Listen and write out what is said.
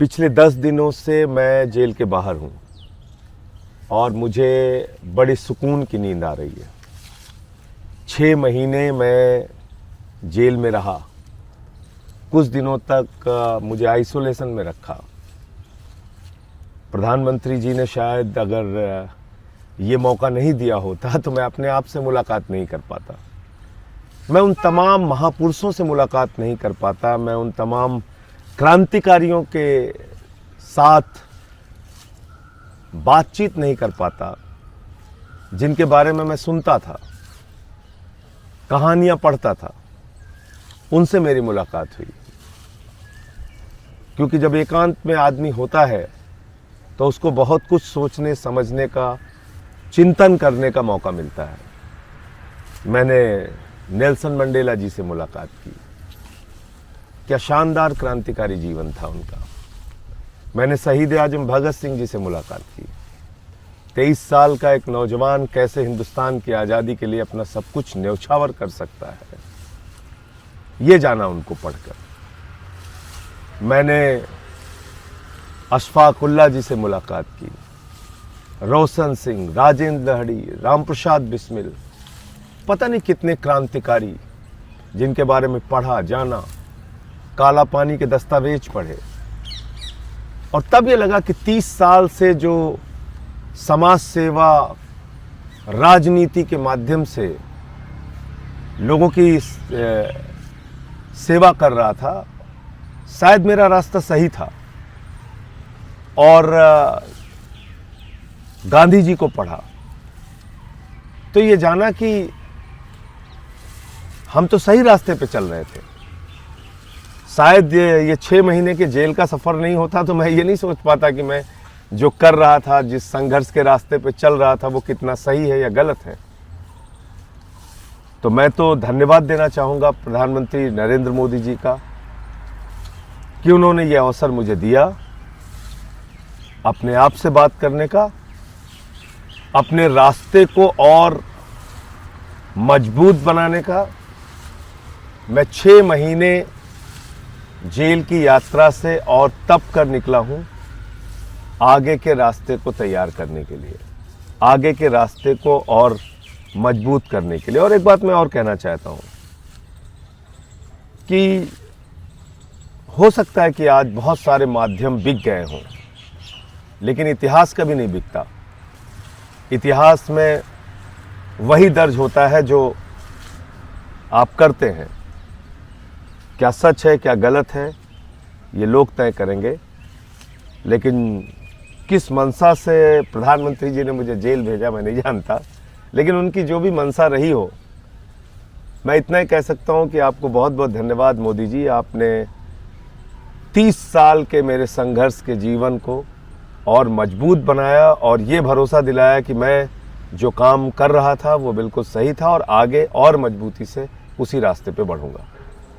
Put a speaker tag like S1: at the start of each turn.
S1: पिछले 10 दिनों से मैं जेल के बाहर हूँ और मुझे बड़ी सुकून की नींद आ रही है। 6 महीने मैं जेल में रहा। कुछ दिनों तक मुझे आइसोलेशन में रखा। प्रधानमंत्री जी ने शायद अगर ये मौका नहीं दिया होता तो मैं अपने आप से मुलाकात नहीं कर पाता। मैं उन तमाम महापुरुषों से मुलाकात नहीं कर पाता। मैं उन तमाम क्रांतिकारियों के साथ बातचीत नहीं कर पाता जिनके बारे में मैं सुनता था, कहानियां पढ़ता था। उनसे मेरी मुलाकात हुई। क्योंकि जब एकांत में आदमी होता है तो उसको बहुत कुछ सोचने समझने का, चिंतन करने का मौका मिलता है। मैंने नेल्सन मंडेला जी से मुलाकात की। क्या शानदार क्रांतिकारी जीवन था उनका। मैंने शहीद आजम भगत सिंह जी से मुलाकात की। 23 साल का एक नौजवान कैसे हिंदुस्तान की आज़ादी के लिए अपना सब कुछ न्यौछावर कर सकता है, ये जाना उनको पढ़कर। मैंने अशफाक उल्लाह जी से मुलाकात की। रोशन सिंह, राजेंद्र लहड़ी, राम प्रसाद बिस्मिल, पता नहीं कितने क्रांतिकारी जिनके बारे में पढ़ा, जाना, काला पानी के दस्तावेज पढ़े। और तब ये लगा कि 30 साल से जो समाज सेवा, राजनीति के माध्यम से लोगों की सेवा कर रहा था, शायद मेरा रास्ता सही था। और गांधी जी को पढ़ा तो ये जाना कि हम तो सही रास्ते पे चल रहे थे। शायद ये 6 महीने के जेल का सफ़र नहीं होता तो मैं ये नहीं सोच पाता कि मैं जो कर रहा था, जिस संघर्ष के रास्ते पे चल रहा था, वो कितना सही है या गलत है। तो मैं तो धन्यवाद देना चाहूँगा प्रधानमंत्री नरेंद्र मोदी जी का कि उन्होंने ये अवसर मुझे दिया अपने आप से बात करने का, अपने रास्ते को और मजबूत बनाने का। मैं 6 महीने जेल की यात्रा से और तप कर निकला हूं आगे के रास्ते को तैयार करने के लिए, आगे के रास्ते को और मजबूत करने के लिए। और एक बात मैं और कहना चाहता हूं कि हो सकता है कि आज बहुत सारे माध्यम बिक गए हों, लेकिन इतिहास कभी नहीं बिकता। इतिहास में वही दर्ज होता है जो आप करते हैं। क्या सच है, क्या गलत है, ये लोग तय करेंगे। लेकिन किस मंशा से प्रधानमंत्री जी ने मुझे जेल भेजा मैं नहीं जानता, लेकिन उनकी जो भी मंशा रही हो, मैं इतना ही कह सकता हूं कि आपको बहुत बहुत धन्यवाद मोदी जी। आपने 30 साल के मेरे संघर्ष के जीवन को और मजबूत बनाया और ये भरोसा दिलाया कि मैं जो काम कर रहा था वो बिल्कुल सही था और आगे और मजबूती से उसी रास्ते पे बढ़ूंगा।